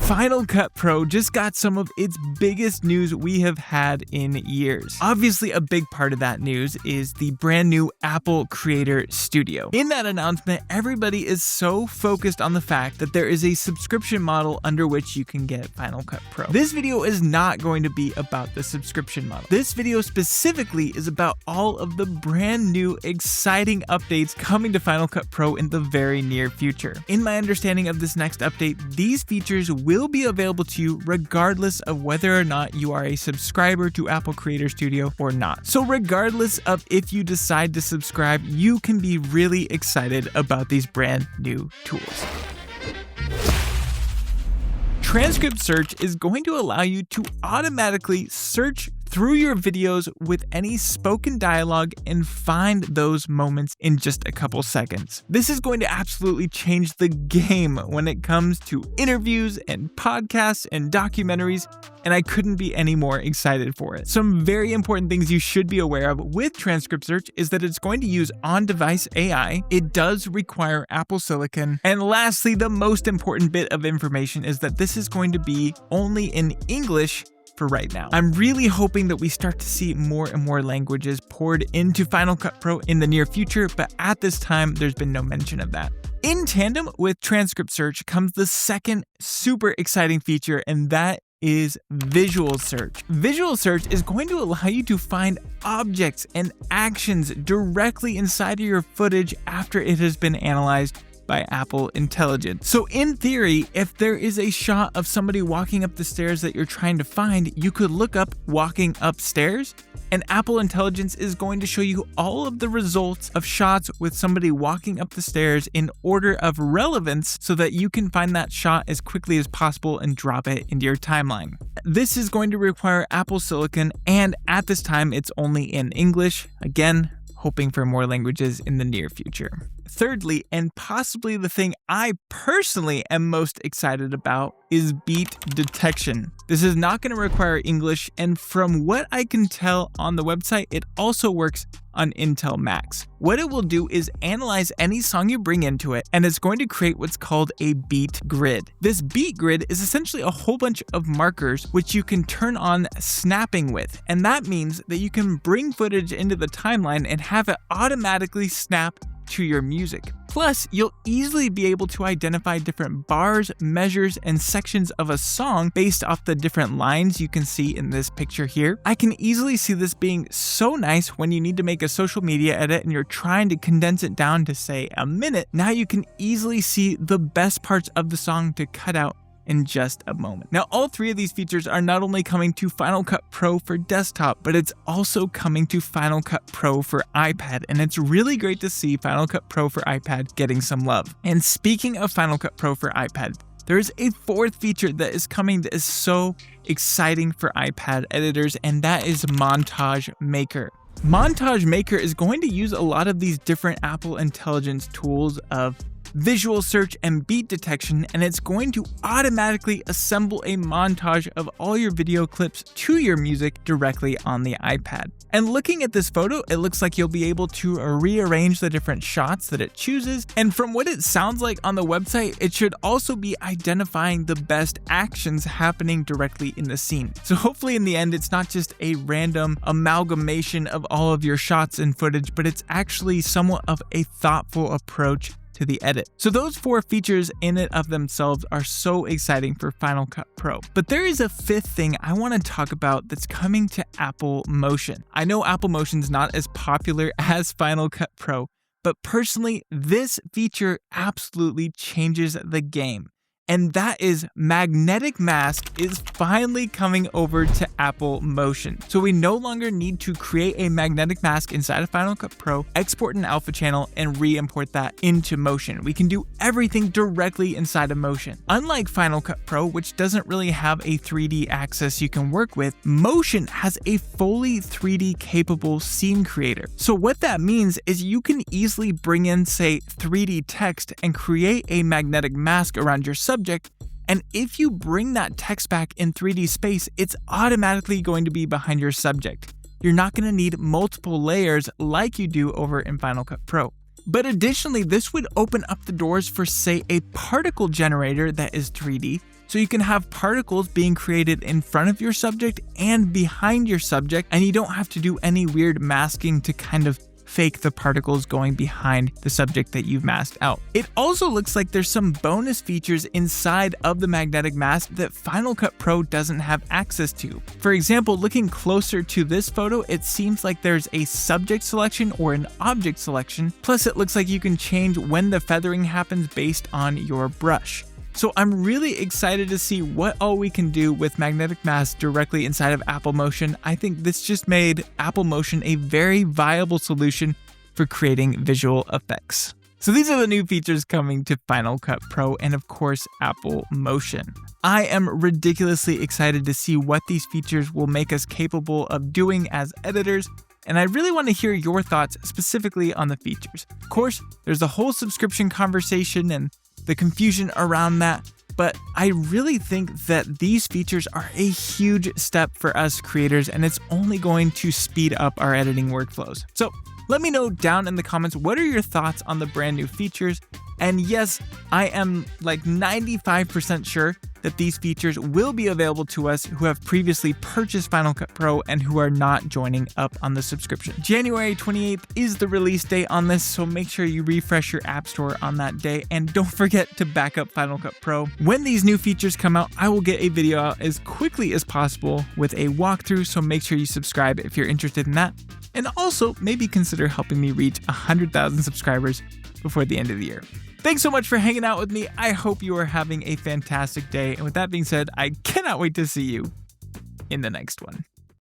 Final Cut Pro just got some of its biggest news we have had in years. Obviously, a big part of that news is the brand new Apple Creator Studio. In that announcement, everybody is so focused on the fact that there is a subscription model under which you can get Final Cut Pro. This video is not going to be about the subscription model. This video specifically is about all of the brand new exciting updates coming to Final Cut Pro in the very near future. In my understanding of this next update, these features will be available to you regardless of whether or not you are a subscriber to Apple Creator Studio or not. So regardless of if you decide to subscribe, you can be really excited about these brand new tools. Transcript Search is going to allow you to automatically search through your videos with any spoken dialogue and find those moments in just a couple seconds. This is going to absolutely change the game when it comes to interviews and podcasts and documentaries, and I couldn't be any more excited for it. Some very important things you should be aware of with Transcript Search is that it's going to use on-device AI. It does require Apple Silicon. And lastly, the most important bit of information is that this is going to be only in English for right now. I'm really hoping that we start to see more and more languages poured into Final Cut Pro in the near future, but at this time, there's been no mention of that. In tandem with Transcript Search comes the second super exciting feature, and that is Visual Search. Visual Search is going to allow you to find objects and actions directly inside of your footage after it has been analyzed by Apple Intelligence. So in theory, if there is a shot of somebody walking up the stairs that you're trying to find, you could look up walking upstairs, and Apple Intelligence is going to show you all of the results of shots with somebody walking up the stairs in order of relevance so that you can find that shot as quickly as possible and drop it into your timeline. This is going to require Apple Silicon, and at this time, it's only in English. Again, hoping for more languages in the near future. Thirdly, and possibly the thing I personally am most excited about, is beat detection. This is not going to require English, and from what I can tell on the website, it also works on Intel Macs. What it will do is analyze any song you bring into it, and it's going to create what's called a beat grid. This beat grid is essentially a whole bunch of markers which you can turn on snapping with, and that means that you can bring footage into the timeline and have it automatically snap to your music. Plus, you'll easily be able to identify different bars, measures, and sections of a song based off the different lines you can see in this picture here. I can easily see this being so nice when you need to make a social media edit and you're trying to condense it down to, say, a minute. Now you can easily see the best parts of the song to cut out in just a moment. Now, all three of these features are not only coming to Final Cut Pro for desktop, but it's also coming to Final Cut Pro for iPad, and it's really great to see Final Cut Pro for iPad getting some love. And speaking of Final Cut Pro for iPad, there's a fourth feature that is coming that is so exciting for iPad editors, and that is Montage Maker. Montage Maker is going to use a lot of these different Apple Intelligence tools of Visual Search and beat detection, and it's going to automatically assemble a montage of all your video clips to your music directly on the iPad. And looking at this photo, it looks like you'll be able to rearrange the different shots that it chooses, and from what it sounds like on the website, it should also be identifying the best actions happening directly in the scene. So hopefully in the end, it's not just a random amalgamation of all of your shots and footage, but it's actually somewhat of a thoughtful approach to the edit. So those four features in and of themselves are so exciting for Final Cut Pro. But there is a fifth thing I want to talk about that's coming to Apple Motion. I know Apple Motion's not as popular as Final Cut Pro, but personally, this feature absolutely changes the game. And that is Magnetic Mask is finally coming over to Apple Motion. So we no longer need to create a magnetic mask inside of Final Cut Pro, export an alpha channel, and re-import that into Motion. We can do everything directly inside of Motion. Unlike Final Cut Pro, which doesn't really have a 3D axis you can work with, Motion has a fully 3D capable scene creator. So what that means is you can easily bring in, say, 3D text and create a magnetic mask around your subject. And if you bring that text back in 3D space, it's automatically going to be behind your subject. You're not going to need multiple layers like you do over in Final Cut Pro. But additionally, this would open up the doors for, say, a particle generator that is 3D. So you can have particles being created in front of your subject and behind your subject, and you don't have to do any weird masking to kind of fake the particles going behind the subject that you've masked out. It also looks like there's some bonus features inside of the magnetic mask that Final Cut Pro doesn't have access to. For example, looking closer to this photo, it seems like there's a subject selection or an object selection, plus it looks like you can change when the feathering happens based on your brush. So I'm really excited to see what all we can do with magnetic masks directly inside of Apple Motion. I think this just made Apple Motion a very viable solution for creating visual effects. So these are the new features coming to Final Cut Pro and of course Apple Motion. I am ridiculously excited to see what these features will make us capable of doing as editors, and I really want to hear your thoughts specifically on the features. Of course, there's the whole subscription conversation and the confusion around that, but I really think that these features are a huge step for us creators, and it's only going to speed up our editing workflows. So let me know down in the comments, what are your thoughts on the brand new features? And yes, I am like 95% sure that these features will be available to us who have previously purchased Final Cut Pro and who are not joining up on the subscription. January 28th is the release date on this, so make sure you refresh your app store on that day, and don't forget to back up Final Cut Pro. When these new features come out, I will get a video out as quickly as possible with a walkthrough, so make sure you subscribe if you're interested in that. And also, maybe consider helping me reach 100,000 subscribers before the end of the year. Thanks so much for hanging out with me. I hope you are having a fantastic day. And with that being said, I cannot wait to see you in the next one.